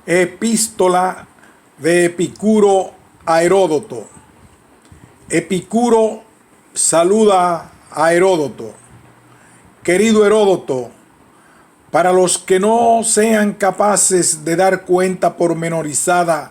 Epístola de Epicuro a Heródoto. Epicuro saluda a Heródoto. Querido Heródoto, para los que no sean capaces de dar cuenta pormenorizada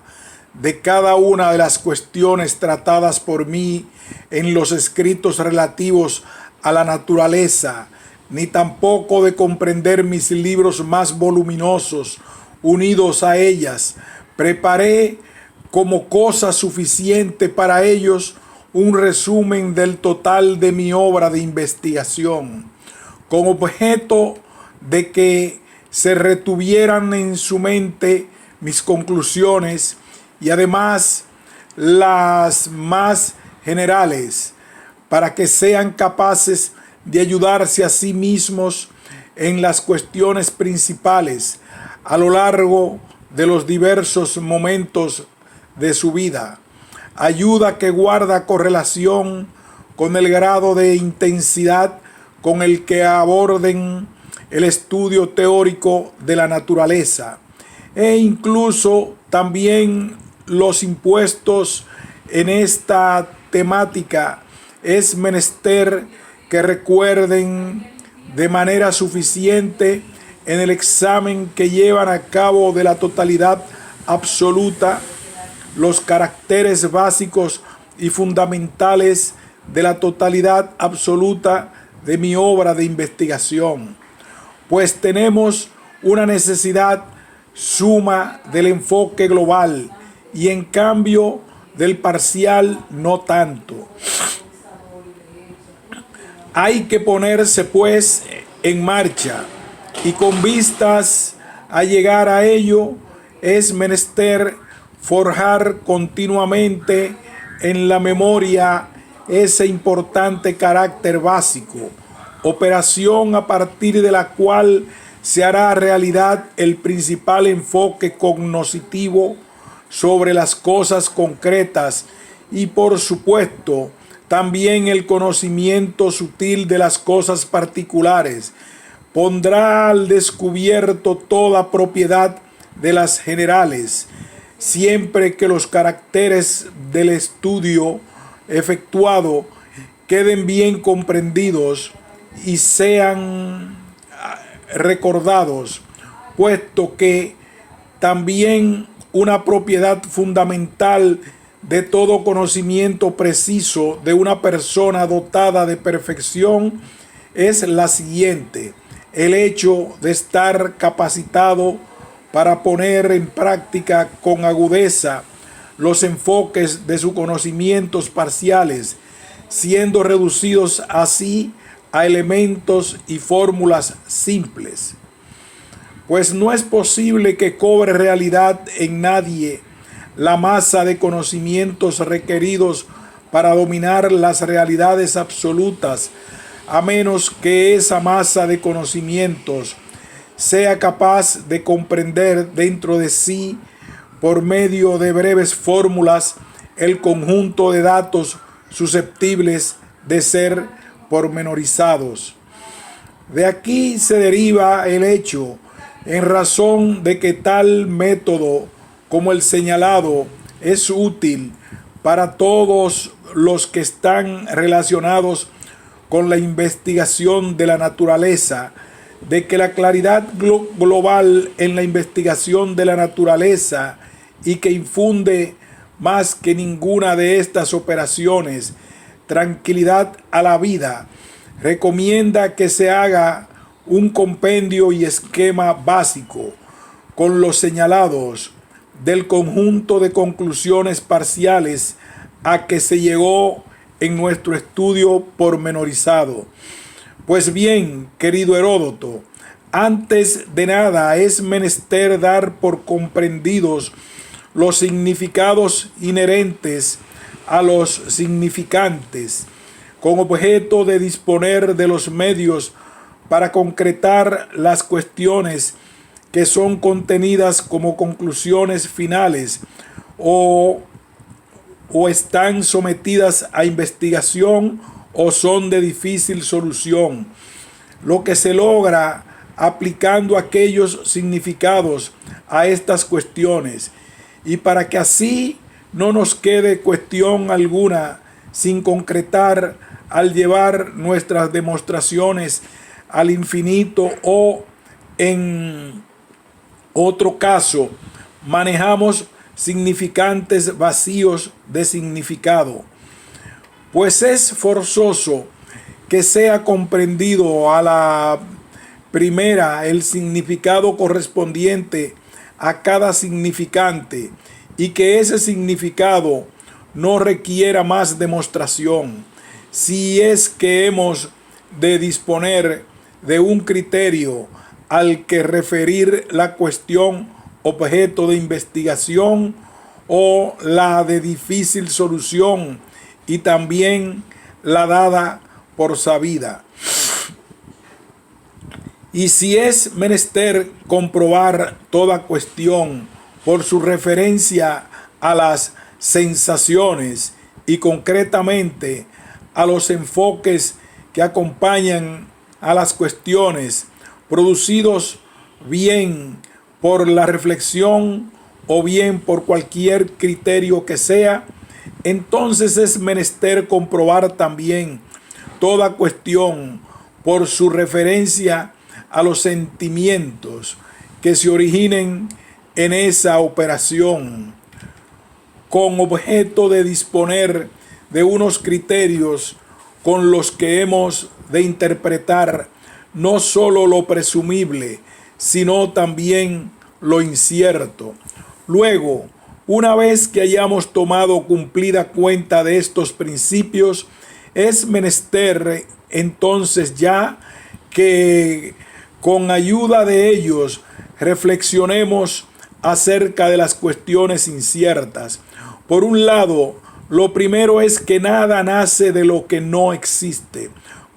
de cada una de las cuestiones tratadas por mí en los escritos relativos a la naturaleza, ni tampoco de comprender mis libros más voluminosos unidos a ellas, preparé como cosa suficiente para ellos un resumen del total de mi obra de investigación, con objeto de que se retuvieran en su mente mis conclusiones y además las más generales, para que sean capaces de ayudarse a sí mismos en las cuestiones principales a lo largo de los diversos momentos de su vida. Ayuda que guarda correlación con el grado de intensidad con el que aborden el estudio teórico de la naturaleza, e incluso también los impuestos en esta temática. Es menester que recuerden de manera suficiente en el examen que llevan a cabo de la totalidad absoluta los caracteres básicos y fundamentales de la totalidad absoluta de mi obra de investigación, pues tenemos una necesidad suma del enfoque global y en cambio del parcial no tanto. Hay que ponerse pues en marcha, y con vistas a llegar a ello es menester forjar continuamente en la memoria ese importante carácter básico, operación a partir de la cual se hará realidad el principal enfoque cognoscitivo sobre las cosas concretas y, por supuesto, también el conocimiento sutil de las cosas particulares. Pondrá al descubierto toda propiedad de las generales, siempre que los caracteres del estudio efectuado queden bien comprendidos y sean recordados, puesto que también una propiedad fundamental de todo conocimiento preciso de una persona dotada de perfección es la siguiente: el hecho de estar capacitado para poner en práctica con agudeza los enfoques de sus conocimientos parciales, siendo reducidos así a elementos y fórmulas simples. Pues no es posible que cobre realidad en nadie la masa de conocimientos requeridos para dominar las realidades absolutas, a menos que esa masa de conocimientos sea capaz de comprender dentro de sí, por medio de breves fórmulas, el conjunto de datos susceptibles de ser pormenorizados. De aquí se deriva el hecho, en razón de que tal método como el señalado es útil para todos los que están relacionados con la investigación de la naturaleza, de que la claridad global en la investigación de la naturaleza y que infunde más que ninguna de estas operaciones tranquilidad a la vida, recomienda que se haga un compendio y esquema básico con los señalados del conjunto de conclusiones parciales a que se llegó en nuestro estudio pormenorizado. Pues bien, querido Heródoto, antes de nada es menester dar por comprendidos los significados inherentes a los significantes, con objeto de disponer de los medios para concretar las cuestiones que son contenidas como conclusiones finales o están sometidas a investigación o son de difícil solución. Lo que se logra aplicando aquellos significados a estas cuestiones, y para que así no nos quede cuestión alguna sin concretar al llevar nuestras demostraciones al infinito, o en otro caso manejamos significantes vacíos de significado, pues es forzoso que sea comprendido a la primera el significado correspondiente a cada significante, y que ese significado no requiera más demostración, si es que hemos de disponer de un criterio al que referir la cuestión objeto de investigación, o la de difícil solución, y también la dada por sabida. Y si es menester comprobar toda cuestión por su referencia a las sensaciones, y concretamente a los enfoques que acompañan a las cuestiones, producidos bien por la reflexión o bien por cualquier criterio que sea, entonces es menester comprobar también toda cuestión por su referencia a los sentimientos que se originen en esa operación, con objeto de disponer de unos criterios con los que hemos de interpretar no solo lo presumible, sino también lo incierto. Luego, una vez que hayamos tomado cumplida cuenta de estos principios, es menester entonces ya que con ayuda de ellos reflexionemos acerca de las cuestiones inciertas. Por un lado, lo primero es que nada nace de lo que no existe,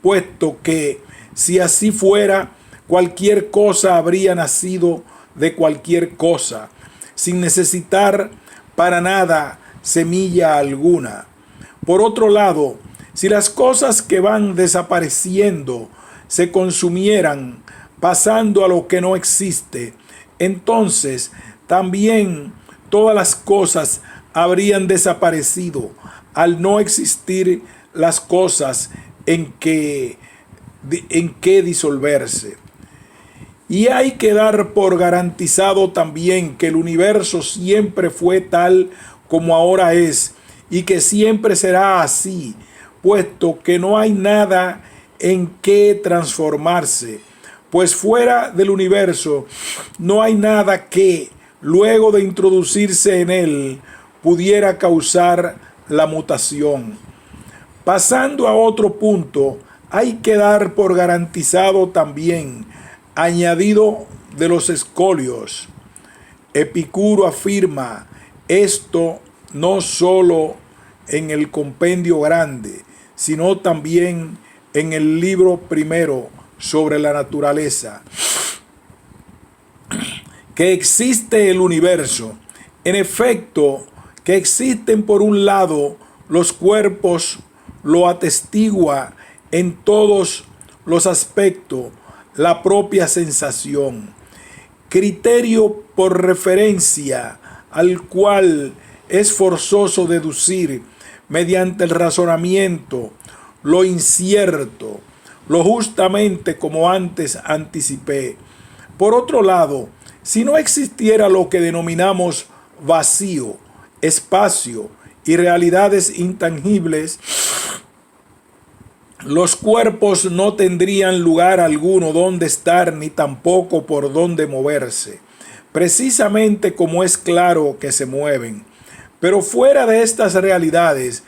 puesto que si así fuera, cualquier cosa habría nacido de cualquier cosa, sin necesitar para nada semilla alguna. Por otro lado, si las cosas que van desapareciendo se consumieran pasando a lo que no existe, entonces también todas las cosas habrían desaparecido al no existir las cosas en que disolverse. Y hay que dar por garantizado también que el universo siempre fue tal como ahora es, y que siempre será así, puesto que no hay nada en que transformarse, pues fuera del universo no hay nada que, luego de introducirse en él, pudiera causar la mutación. Pasando a otro punto, hay que dar por garantizado también, añadido de los escolios. Epicuro afirma esto no solo en el compendio grande, sino también en el libro primero sobre la naturaleza, que existe el universo. En efecto, que existen por un lado los cuerpos, lo atestigua en todos los aspectos la propia sensación, criterio por referencia al cual es forzoso deducir mediante el razonamiento lo incierto, lo justamente como antes anticipé. Por otro lado, si no existiera lo que denominamos vacío, espacio y realidades intangibles, los cuerpos no tendrían lugar alguno donde estar, ni tampoco por donde moverse, precisamente como es claro que se mueven. Pero fuera de estas realidades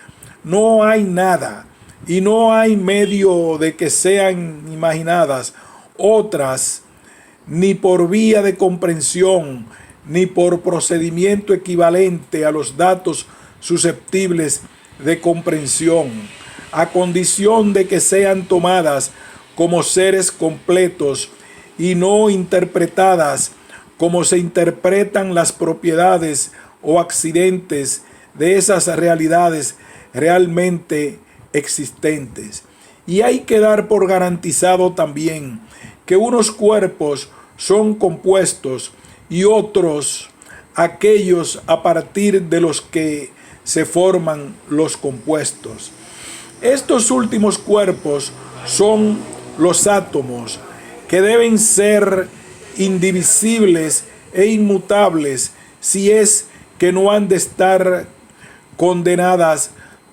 no hay nada, y no hay medio de que sean imaginadas otras, ni por vía de comprensión, ni por procedimiento equivalente a los datos susceptibles de comprensión, a condición de que sean tomadas como seres completos y no interpretadas como se interpretan las propiedades o accidentes de esas realidades realmente existentes. Y hay que dar por garantizado también que unos cuerpos son compuestos y otros aquellos a partir de los que se forman los compuestos. Estos últimos cuerpos son los átomos, que deben ser indivisibles e inmutables, si es que no han de estar condenadas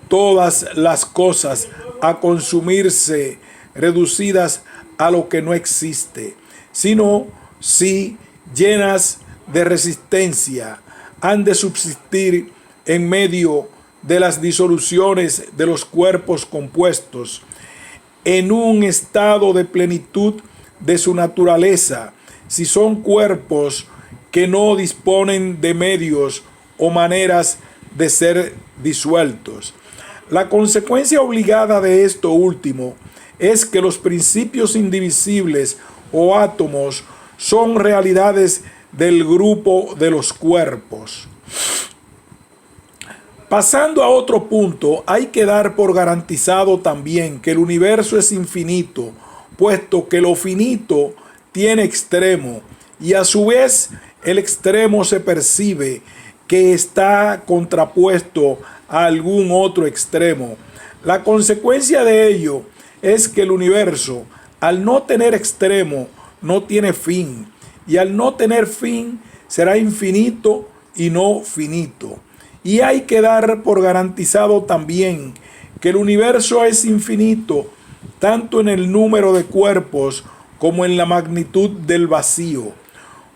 todas las cosas a consumirse, reducidas a lo que no existe, sino si llenas de resistencia han de subsistir en medio de las disoluciones de los cuerpos compuestos, en un estado de plenitud de su naturaleza, si son cuerpos que no disponen de medios o maneras de ser disueltos. La consecuencia obligada de esto último es que los principios indivisibles o átomos son realidades del grupo de los cuerpos. Pasando a otro punto, hay que dar por garantizado también que el universo es infinito, puesto que lo finito tiene extremo y a su vez el extremo se percibe que está contrapuesto a algún otro extremo. La consecuencia de ello es que el universo, al no tener extremo, no tiene fin, y al no tener fin será infinito y no finito. Y hay que dar por garantizado también que el universo es infinito, tanto en el número de cuerpos como en la magnitud del vacío.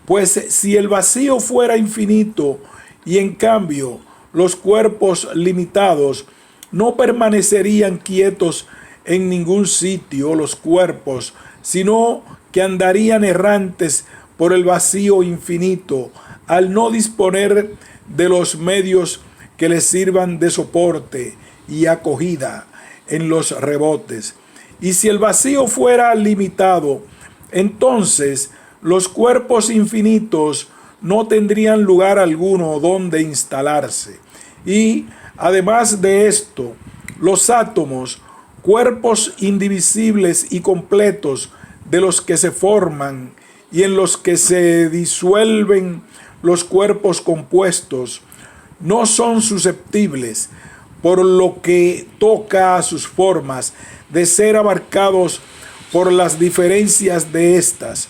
Pues si el vacío fuera infinito y en cambio los cuerpos limitados, no permanecerían quietos en ningún sitio los cuerpos, sino que andarían errantes por el vacío infinito, al no disponer de los medios que les sirvan de soporte y acogida en los rebotes. Y si el vacío fuera limitado, entonces los cuerpos infinitos no tendrían lugar alguno donde instalarse. Y además de esto, los átomos, cuerpos indivisibles y completos de los que se forman y en los que se disuelven los cuerpos compuestos, no son susceptibles, por lo que toca a sus formas, de ser abarcados por las diferencias de éstas,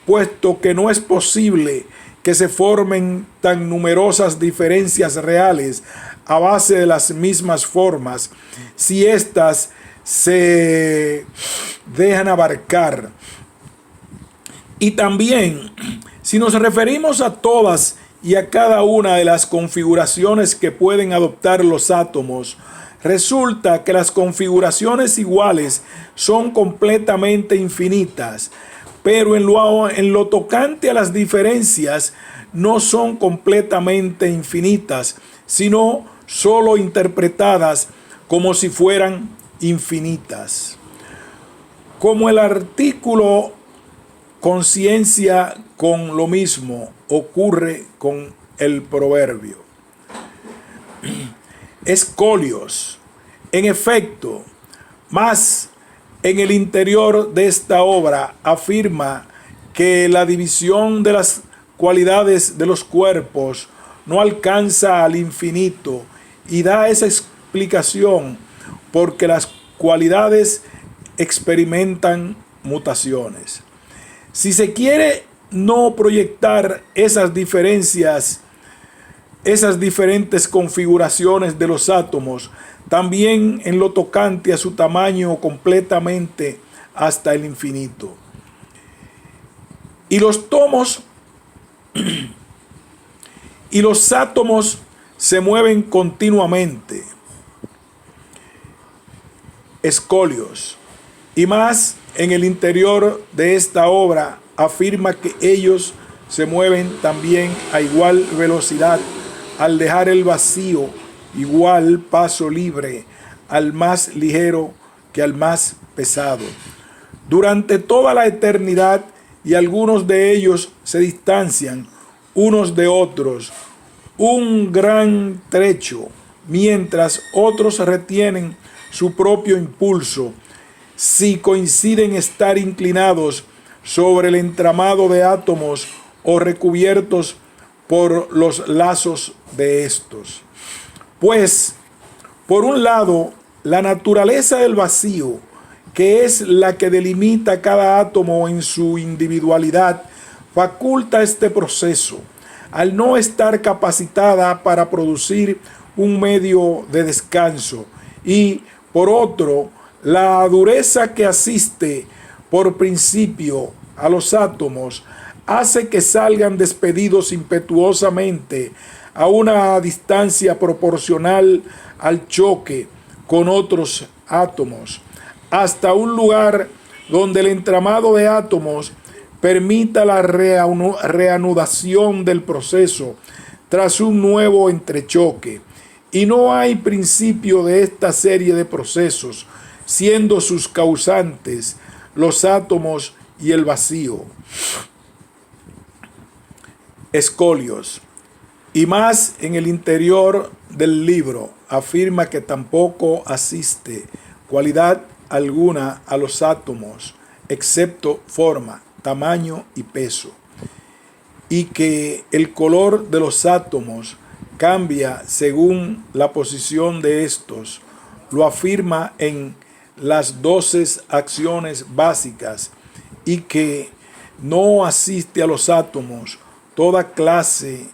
puesto que no es posible que se formen tan numerosas diferencias reales a base de las mismas formas, si éstas se dejan abarcar. Y también, si nos referimos a todas y a cada una de las configuraciones que pueden adoptar los átomos, resulta que las configuraciones iguales son completamente infinitas, pero en lo tocante a las diferencias no son completamente infinitas, sino solo interpretadas como si fueran infinitas. Como el artículo conciencia con lo mismo ocurre con el proverbio. Escolios. En efecto, más en el interior de esta obra afirma que la división de las cualidades de los cuerpos no alcanza al infinito y da esa explicación porque las cualidades experimentan mutaciones. Si se quiere no proyectar esas diferencias, esas diferentes configuraciones de los átomos, también en lo tocante a su tamaño completamente hasta el infinito. Y los átomos se mueven continuamente. Escolios. Y más en el interior de esta obra afirma que ellos se mueven también a igual velocidad al dejar el vacío, igual paso libre al más ligero que al más pesado. Durante toda la eternidad, y algunos de ellos se distancian unos de otros un gran trecho, mientras otros retienen su propio impulso, si coinciden estar inclinados sobre el entramado de átomos o recubiertos por los lazos de estos. Pues, por un lado, la naturaleza del vacío, que es la que delimita cada átomo en su individualidad, faculta este proceso, al no estar capacitada para producir un medio de descanso, y, por otro, la dureza que asiste por principio a los átomos hace que salgan despedidos impetuosamente a una distancia proporcional al choque con otros átomos, hasta un lugar donde el entramado de átomos permita la reanudación del proceso tras un nuevo entrechoque. Y no hay principio de esta serie de procesos, siendo sus causantes los átomos y el vacío. Escolios. Y más en el interior del libro afirma que tampoco asiste cualidad alguna a los átomos, excepto forma, tamaño y peso, y que el color de los átomos cambia según la posición de estos. Lo afirma en las 12 acciones básicas, y que no asiste a los átomos toda clase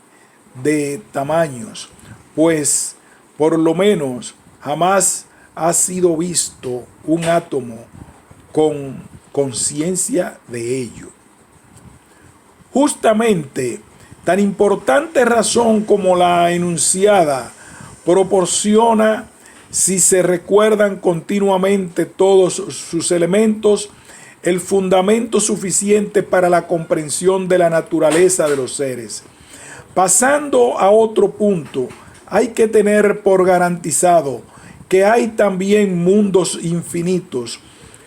de tamaños, pues por lo menos jamás ha sido visto un átomo con conciencia de ello. Justamente, tan importante razón como la enunciada proporciona, si se recuerdan continuamente todos sus elementos, el fundamento suficiente para la comprensión de la naturaleza de los seres. Pasando a otro punto, hay que tener por garantizado que hay también mundos infinitos,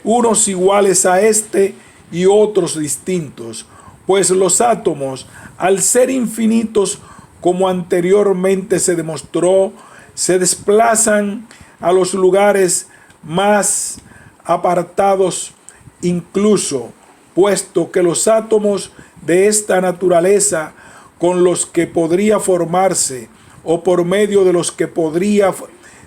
unos iguales a este y otros distintos, pues los átomos, al ser infinitos, como anteriormente se demostró, se desplazan a los lugares más apartados, incluso puesto que los átomos de esta naturaleza con los que podría formarse o por medio de los que podría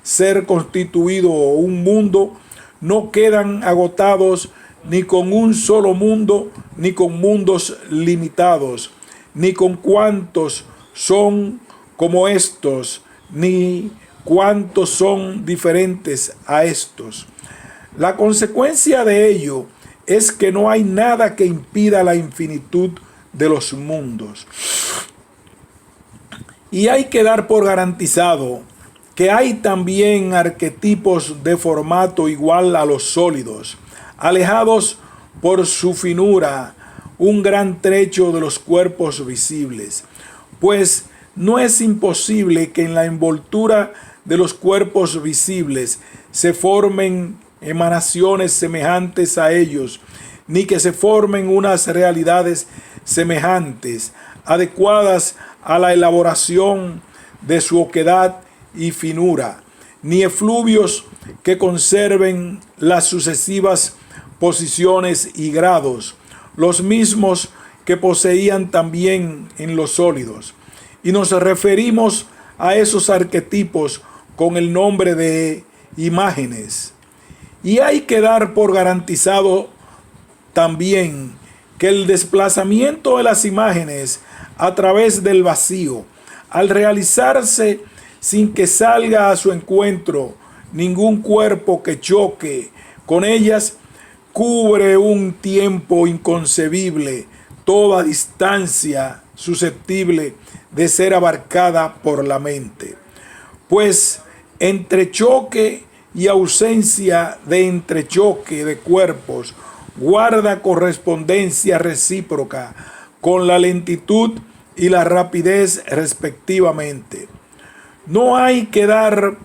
ser constituido un mundo, no quedan agotados ni con un solo mundo, ni con mundos limitados, ni con cuantos son como estos, ni cuantos son diferentes a estos. La consecuencia de ello es que no hay nada que impida la infinitud de los mundos. Y hay que dar por garantizado que hay también arquetipos de formato igual a los sólidos, alejados por su finura un gran trecho de los cuerpos visibles, pues no es imposible que en la envoltura de los cuerpos visibles se formen emanaciones semejantes a ellos, ni que se formen unas realidades semejantes, adecuadas a la elaboración de su oquedad y finura, ni efluvios que conserven las sucesivas posiciones y grados, los mismos que poseían también en los sólidos. Y nos referimos a esos arquetipos con el nombre de imágenes. Y hay que dar por garantizado también que el desplazamiento de las imágenes a través del vacío, al realizarse sin que salga a su encuentro ningún cuerpo que choque con ellas, cubre un tiempo inconcebible toda distancia susceptible de ser abarcada por la mente. Pues entre choque y ausencia de entrechoque de cuerpos guarda correspondencia recíproca con la lentitud y la rapidez respectivamente. No hay que dar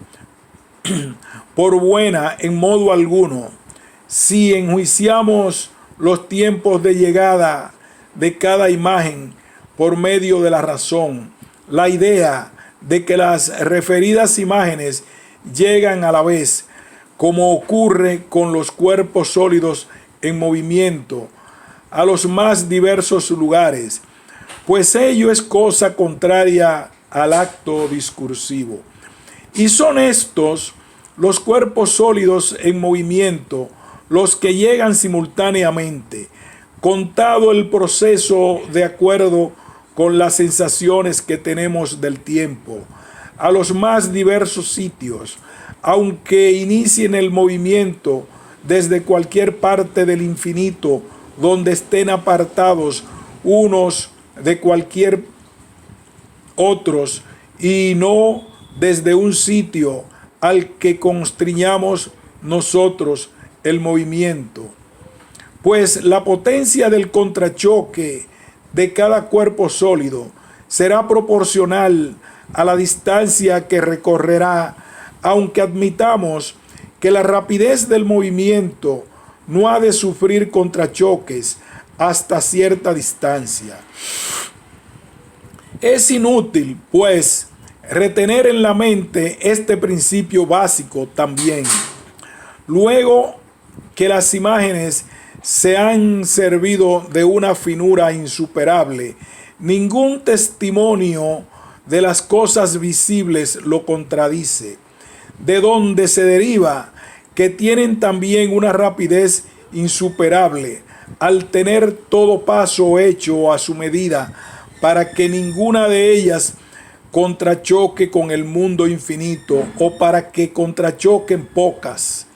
por buena en modo alguno, si enjuiciamos los tiempos de llegada de cada imagen por medio de la razón, la idea de que las referidas imágenes llegan a la vez, como ocurre con los cuerpos sólidos en movimiento, a los más diversos lugares, pues ello es cosa contraria al acto discursivo. Y son estos los cuerpos sólidos en movimiento, los que llegan simultáneamente, contado el proceso de acuerdo con las sensaciones que tenemos del tiempo, a los más diversos sitios, aunque inicien el movimiento desde cualquier parte del infinito, donde estén apartados unos de cualquier otros, y no desde un sitio al que constriñamos nosotros el movimiento. Pues la potencia del contrachoque de cada cuerpo sólido será proporcional a la distancia que recorrerá, aunque admitamos que la rapidez del movimiento no ha de sufrir contrachoques hasta cierta distancia. Es inútil, pues, retener en la mente este principio básico también. Luego que las imágenes se han servido de una finura insuperable, ningún testimonio de las cosas visibles lo contradice, de donde se deriva que tienen también una rapidez insuperable, al tener todo paso hecho a su medida, para que ninguna de ellas contrachoque con el mundo infinito, o para que contrachoquen pocas,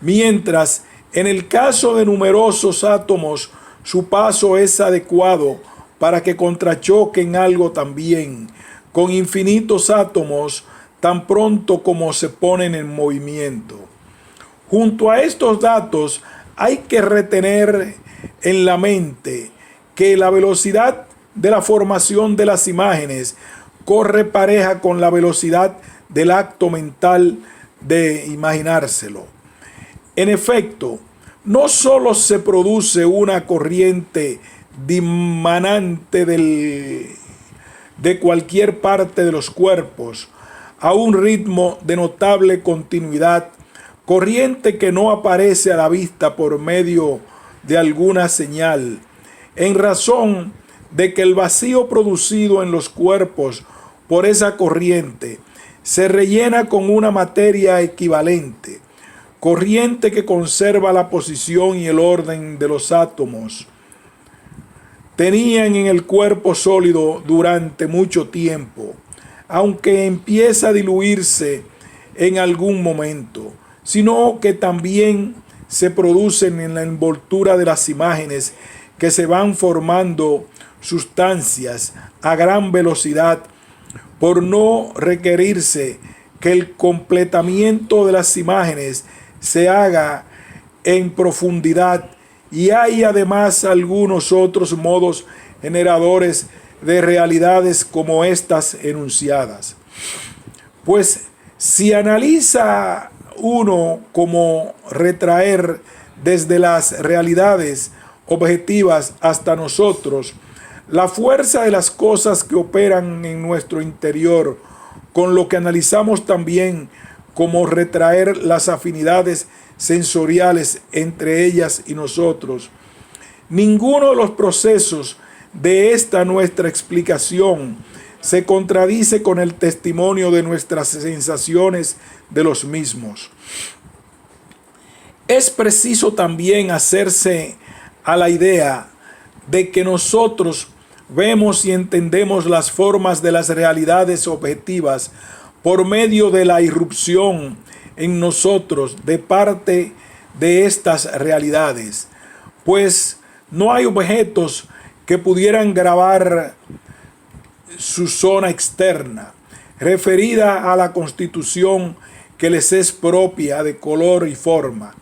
mientras en el caso de numerosos átomos su paso es adecuado para que contrachoquen algo también, con infinitos átomos tan pronto como se ponen en movimiento. Junto a estos datos hay que retener en la mente que la velocidad de la formación de las imágenes corre pareja con la velocidad del acto mental de imaginárselo. En efecto, no solo se produce una corriente dimanante de cualquier parte de los cuerpos a un ritmo de notable continuidad, corriente que no aparece a la vista por medio de alguna señal, en razón de que el vacío producido en los cuerpos por esa corriente se rellena con una materia equivalente, corriente que conserva la posición y el orden de los átomos. Tenían en el cuerpo sólido durante mucho tiempo, aunque empieza a diluirse en algún momento, sino que también se producen en la envoltura de las imágenes, que se van formando sustancias a gran velocidad, por no requerirse que el completamiento de las imágenes se haga en profundidad, y hay además algunos otros modos generadores de realidades como estas enunciadas. Pues si analiza uno como retraer desde las realidades objetivas hasta nosotros la fuerza de las cosas que operan en nuestro interior, con lo que analizamos también como retraer las afinidades sensoriales entre ellas y nosotros, ninguno de los procesos de esta nuestra explicación se contradice con el testimonio de nuestras sensaciones de los mismos. Es preciso también hacerse a la idea de que nosotros vemos y entendemos las formas de las realidades objetivas por medio de la irrupción en nosotros de parte de estas realidades, pues no hay objetos que pudieran grabar su zona externa, referida a la constitución que les es propia de color y forma,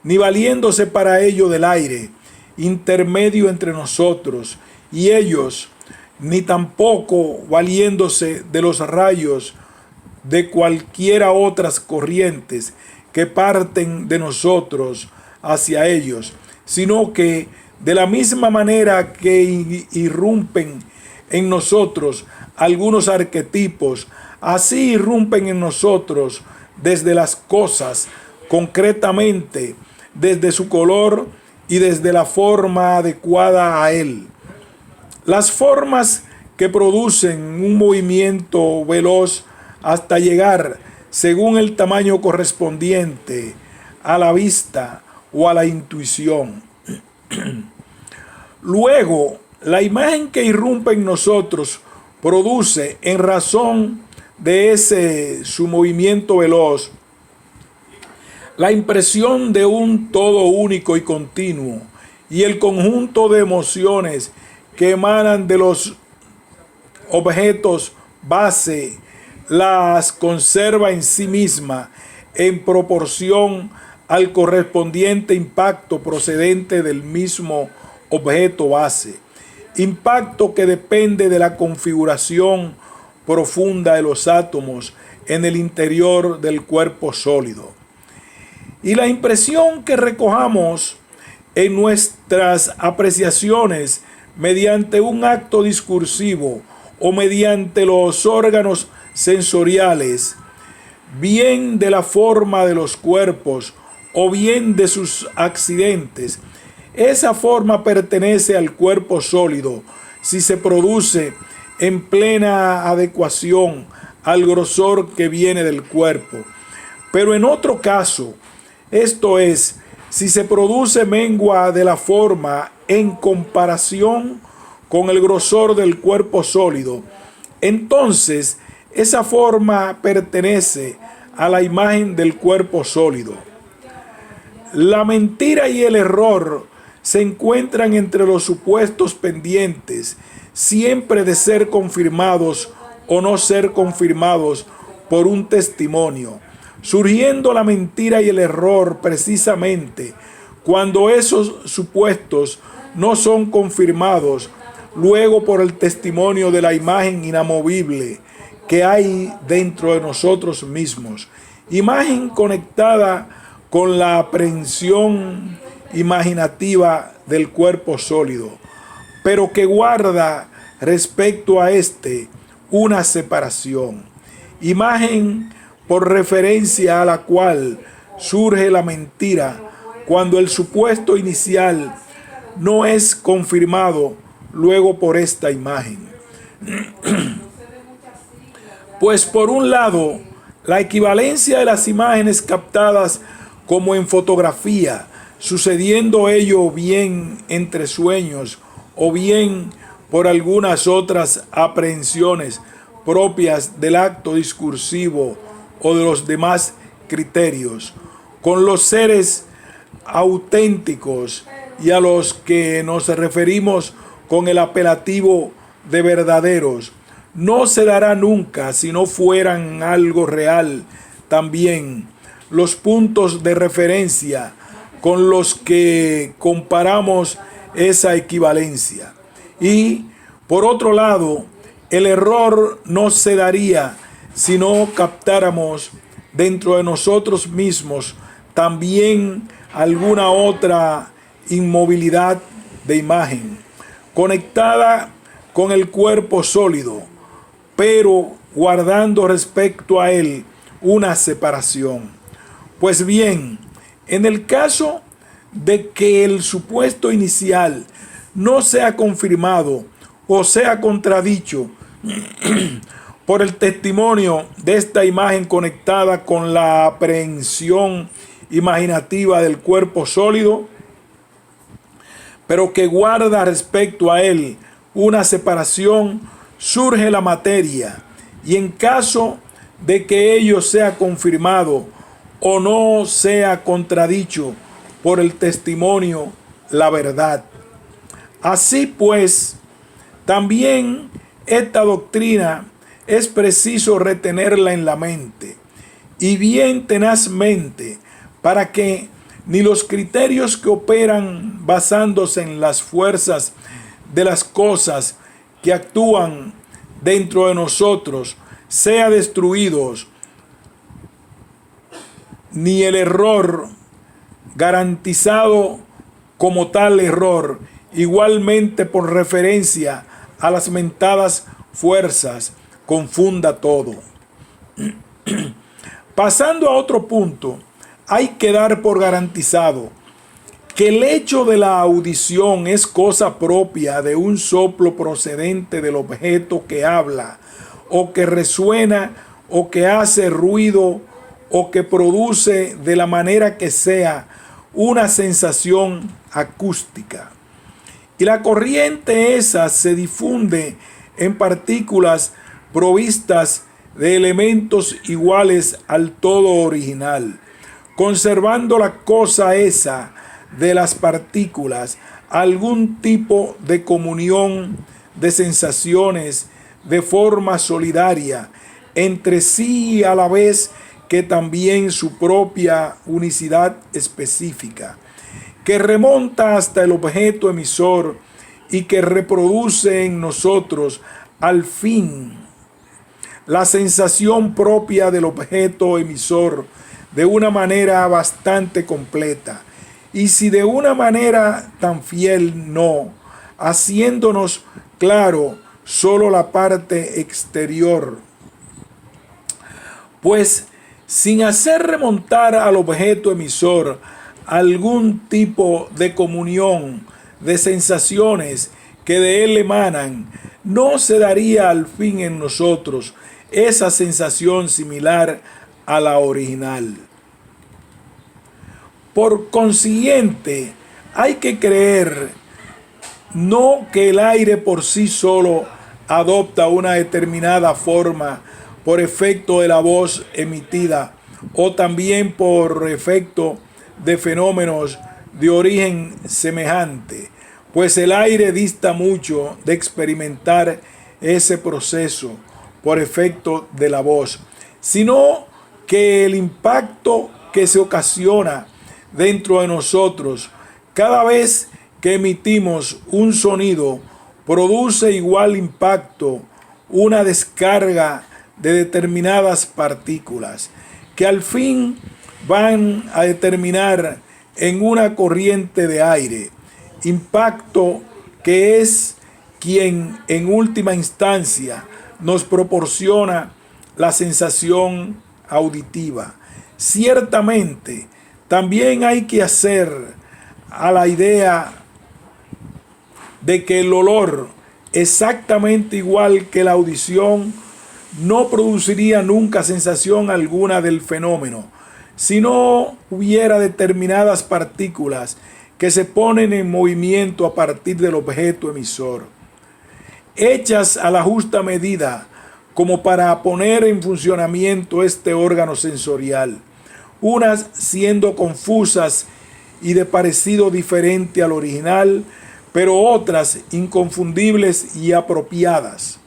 ni valiéndose para ello del aire, intermedio entre nosotros y ellos, ni tampoco valiéndose de los rayos de cualquiera otras corrientes que parten de nosotros hacia ellos, sino que de la misma manera que irrumpen en nosotros algunos arquetipos, así irrumpen en nosotros desde las cosas, concretamente desde su color y desde la forma adecuada a él. Las formas que producen un movimiento veloz hasta llegar, según el tamaño correspondiente, a la vista o a la intuición. Luego, la imagen que irrumpe en nosotros produce, en razón de ese su movimiento veloz, la impresión de un todo único y continuo, y el conjunto de emociones que emanan de los objetos base las conserva en sí misma en proporción al correspondiente impacto procedente del mismo objeto base, impacto que depende de la configuración profunda de los átomos en el interior del cuerpo sólido. Y la impresión que recojamos en nuestras apreciaciones mediante un acto discursivo o mediante los órganos sensoriales, bien de la forma de los cuerpos o bien de sus accidentes, esa forma pertenece al cuerpo sólido si se produce en plena adecuación al grosor que viene del cuerpo. Pero en otro caso, esto es, si se produce mengua de la forma en comparación con el grosor del cuerpo sólido, entonces esa forma pertenece a la imagen del cuerpo sólido. La mentira y el error se encuentran entre los supuestos pendientes, siempre de ser confirmados o no ser confirmados por un testimonio, surgiendo la mentira y el error precisamente cuando esos supuestos no son confirmados luego por el testimonio de la imagen inamovible que hay dentro de nosotros mismos, imagen conectada con la aprehensión imaginativa del cuerpo sólido, pero que guarda respecto a este una separación, imagen por referencia a la cual surge la mentira cuando el supuesto inicial no es confirmado luego por esta imagen. Pues por un lado, la equivalencia de las imágenes captadas como en fotografía, sucediendo ello bien entre sueños o bien por algunas otras aprehensiones propias del acto discursivo o de los demás criterios, con los seres auténticos y a los que nos referimos con el apelativo de verdaderos, no se dará nunca si no fueran algo real también los puntos de referencia con los que comparamos esa equivalencia. Y por otro lado, el error no se daría si no captáramos dentro de nosotros mismos también alguna otra inmovilidad de imagen, conectada con el cuerpo sólido, pero guardando respecto a él una separación. Pues bien, en el caso de que el supuesto inicial no sea confirmado o sea contradicho por el testimonio de esta imagen conectada con la aprehensión imaginativa del cuerpo sólido, pero que guarda respecto a él una separación, surge la materia, y en caso de que ello sea confirmado o no sea contradicho por el testimonio, la verdad. Así pues, también esta doctrina es preciso retenerla en la mente, y bien tenazmente, para que ni los criterios que operan basándose en las fuerzas de las cosas que actúan dentro de nosotros sea destruidos, ni el error garantizado como tal error, igualmente por referencia a las mentadas fuerzas, confunda todo. Pasando a otro punto, hay que dar por garantizado que el hecho de la audición es cosa propia de un soplo procedente del objeto que habla, o que resuena, o que hace ruido, o que produce de la manera que sea una sensación acústica. Y la corriente esa se difunde en partículas provistas de elementos iguales al todo original, conservando la cosa esa de las partículas algún tipo de comunión de sensaciones de forma solidaria entre sí, a la vez que también su propia unicidad específica, que remonta hasta el objeto emisor y que reproduce en nosotros al fin la sensación propia del objeto emisor de una manera bastante completa, y si de una manera tan fiel no, haciéndonos claro solo la parte exterior, pues sin hacer remontar al objeto emisor algún tipo de comunión de sensaciones que de él emanan, no se daría al fin en nosotros esa sensación similar a la original. Por consiguiente, hay que creer no que el aire por sí solo adopta una determinada forma por efecto de la voz emitida, o también por efecto de fenómenos de origen semejante, pues el aire dista mucho de experimentar ese proceso por efecto de la voz, sino que el impacto que se ocasiona dentro de nosotros cada vez que emitimos un sonido produce igual impacto, una descarga de determinadas partículas que al fin van a determinar en una corriente de aire, impacto que es quien en última instancia nos proporciona la sensación auditiva. Ciertamente, también hay que hacer a la idea de que el olor, exactamente igual que la audición, no produciría nunca sensación alguna del fenómeno, si no hubiera determinadas partículas que se ponen en movimiento a partir del objeto emisor, hechas a la justa medida como para poner en funcionamiento este órgano sensorial, unas siendo confusas y de parecido diferente al original, pero otras inconfundibles y apropiadas.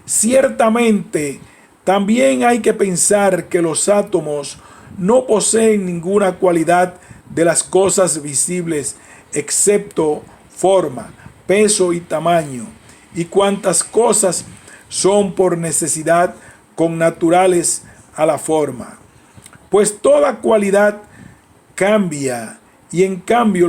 Ciertamente, también hay que pensar que los átomos no poseen ninguna cualidad de las cosas visibles excepto forma, peso y tamaño, y cuantas cosas son por necesidad connaturales a la forma. Pues toda cualidad cambia, y en cambio los